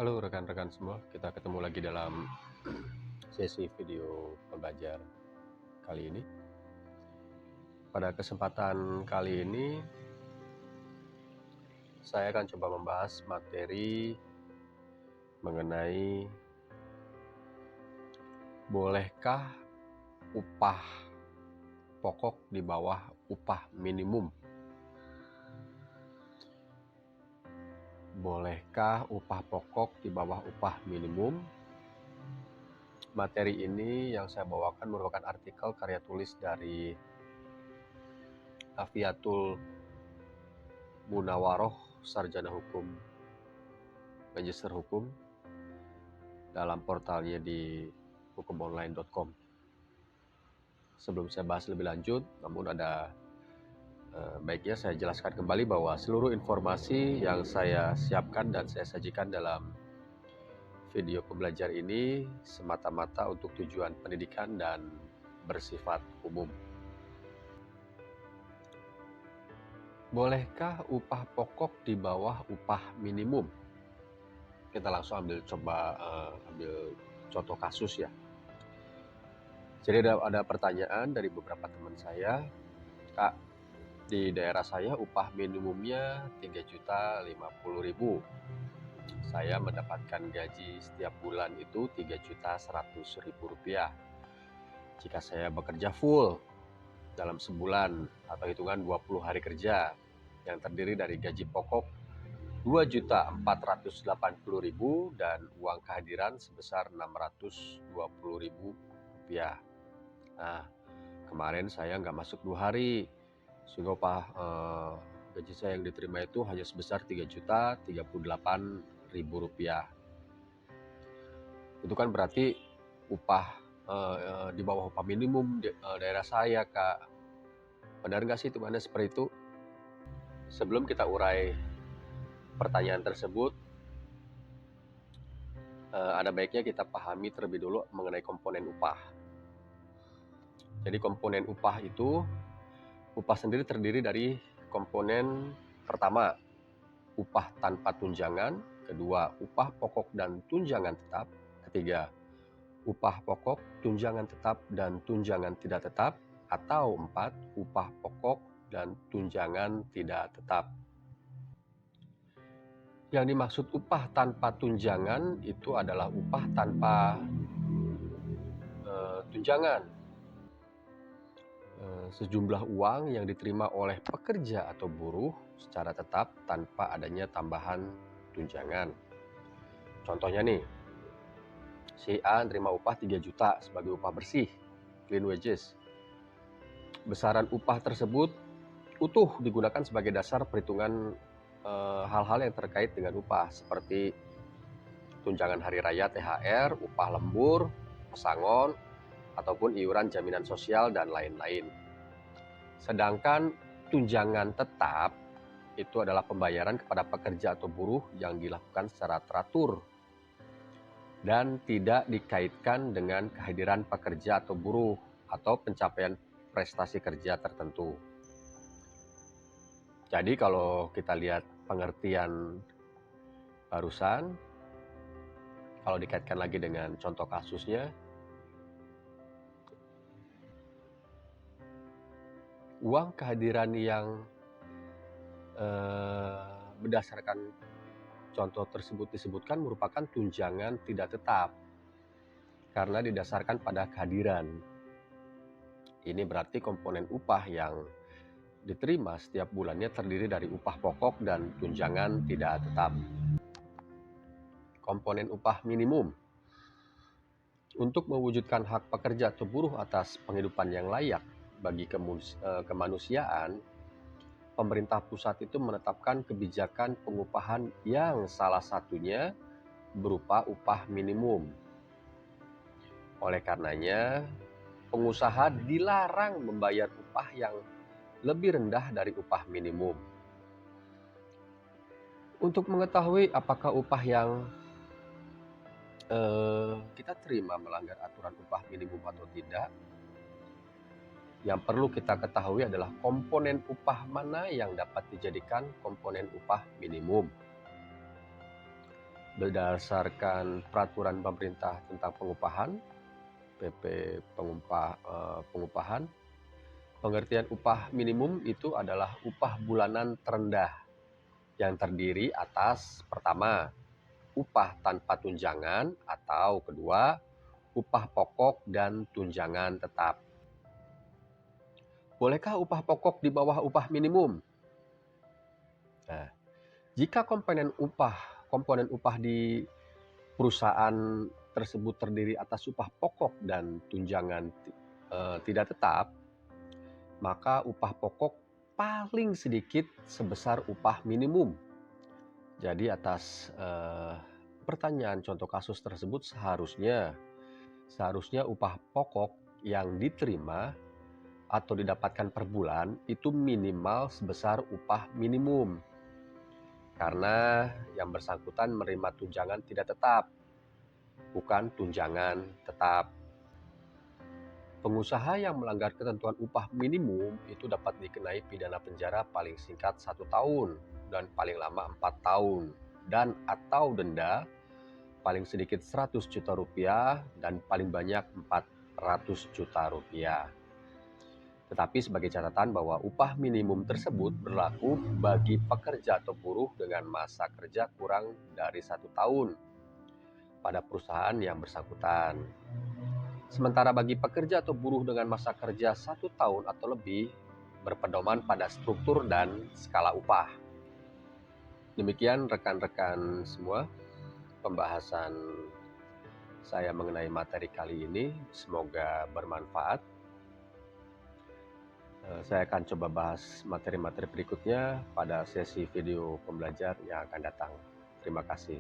Halo rekan-rekan semua, kita ketemu lagi dalam sesi video pembelajar kali ini. Pada kesempatan kali ini, saya akan coba membahas materi mengenai bolehkah upah pokok di bawah upah minimum. Bolehkah upah pokok di bawah upah minimum? Materi ini yang saya bawakan merupakan artikel karya tulis dari Afiatul Munawaroh, sarjana hukum, magister hukum, dalam portalnya di hukumonline.com. Sebelum saya bahas lebih lanjut, namun ada baiknya saya jelaskan kembali bahwa seluruh informasi yang saya siapkan dan saya sajikan dalam video pembelajar ini semata-mata untuk tujuan pendidikan dan bersifat umum. Bolehkah upah pokok di bawah upah minimum? Kita langsung ambil contoh kasus ya. Jadi ada pertanyaan dari beberapa teman saya, Kak, di daerah saya upah minimumnya 3.050.000. Saya mendapatkan gaji setiap bulan itu 3.100.000 rupiah. Jika saya bekerja full dalam sebulan atau hitungan 20 hari kerja yang terdiri dari gaji pokok 2.480.000 dan uang kehadiran sebesar 620.000 rupiah. Nah, kemarin saya nggak masuk 2 hari, sehingga upah gaji saya yang diterima itu hanya sebesar 3.038.000 rupiah. Itu kan berarti upah di bawah upah minimum daerah saya, Kak. Benar nggak sih hitungannya seperti itu? Sebelum kita urai pertanyaan tersebut, ada baiknya kita pahami terlebih dulu mengenai komponen upah. Jadi komponen upah itu, upah sendiri terdiri dari komponen pertama, upah tanpa tunjangan, kedua, upah pokok dan tunjangan tetap, ketiga, upah pokok, tunjangan tetap dan tunjangan tidak tetap, atau empat, upah pokok dan tunjangan tidak tetap. Yang dimaksud upah tanpa tunjangan itu adalah upah tanpa tunjangan. Sejumlah uang yang diterima oleh pekerja atau buruh secara tetap tanpa adanya tambahan tunjangan. Contohnya nih, si A menerima upah 3 juta sebagai upah bersih, clean wages. Besaran upah tersebut utuh digunakan sebagai dasar perhitungan hal-hal yang terkait dengan upah seperti tunjangan hari raya THR, upah lembur, pesangon, ataupun iuran jaminan sosial dan lain-lain. Sedangkan tunjangan tetap itu adalah pembayaran kepada pekerja atau buruh yang dilakukan secara teratur dan tidak dikaitkan dengan kehadiran pekerja atau buruh atau pencapaian prestasi kerja tertentu. Jadi kalau kita lihat pengertian barusan, kalau dikaitkan lagi dengan contoh kasusnya, uang kehadiran yang berdasarkan contoh tersebut disebutkan merupakan tunjangan tidak tetap karena didasarkan pada kehadiran. Ini berarti komponen upah yang diterima setiap bulannya terdiri dari upah pokok dan tunjangan tidak tetap. Komponen upah minimum. Untuk mewujudkan hak pekerja atau buruh atas penghidupan yang layak bagi kemanusiaan, pemerintah pusat itu menetapkan kebijakan pengupahan yang salah satunya berupa upah minimum. Oleh karenanya, pengusaha dilarang membayar upah yang lebih rendah dari upah minimum. Untuk mengetahui apakah upah yang kita terima melanggar aturan upah minimum atau tidak, yang perlu kita ketahui adalah komponen upah mana yang dapat dijadikan komponen upah minimum. berdasarkan peraturan pemerintah tentang pengupahan, PP Pengupahan, pengertian upah minimum itu adalah upah bulanan terendah yang terdiri atas pertama, upah tanpa tunjangan, atau kedua, upah pokok dan tunjangan tetap. Bolehkah upah pokok di bawah upah minimum? Nah, jika komponen upah di perusahaan tersebut terdiri atas upah pokok dan tunjangan tidak tetap, maka upah pokok paling sedikit sebesar upah minimum. Jadi atas pertanyaan contoh kasus tersebut seharusnya upah pokok yang diterima atau didapatkan per bulan itu minimal sebesar upah minimum. Karena yang bersangkutan menerima tunjangan tidak tetap, bukan tunjangan tetap. Pengusaha yang melanggar ketentuan upah minimum itu dapat dikenai pidana penjara paling singkat 1 tahun dan paling lama 4 tahun dan atau denda paling sedikit 100 juta rupiah dan paling banyak 400 juta rupiah. Tetapi sebagai catatan bahwa upah minimum tersebut berlaku bagi pekerja atau buruh dengan masa kerja kurang dari 1 tahun pada perusahaan yang bersangkutan. Sementara bagi pekerja atau buruh dengan masa kerja 1 tahun atau lebih berpedoman pada struktur dan skala upah. Demikian rekan-rekan semua pembahasan saya mengenai materi kali ini. Semoga bermanfaat. Saya akan coba bahas materi-materi berikutnya pada sesi video pembelajar yang akan datang. Terima kasih.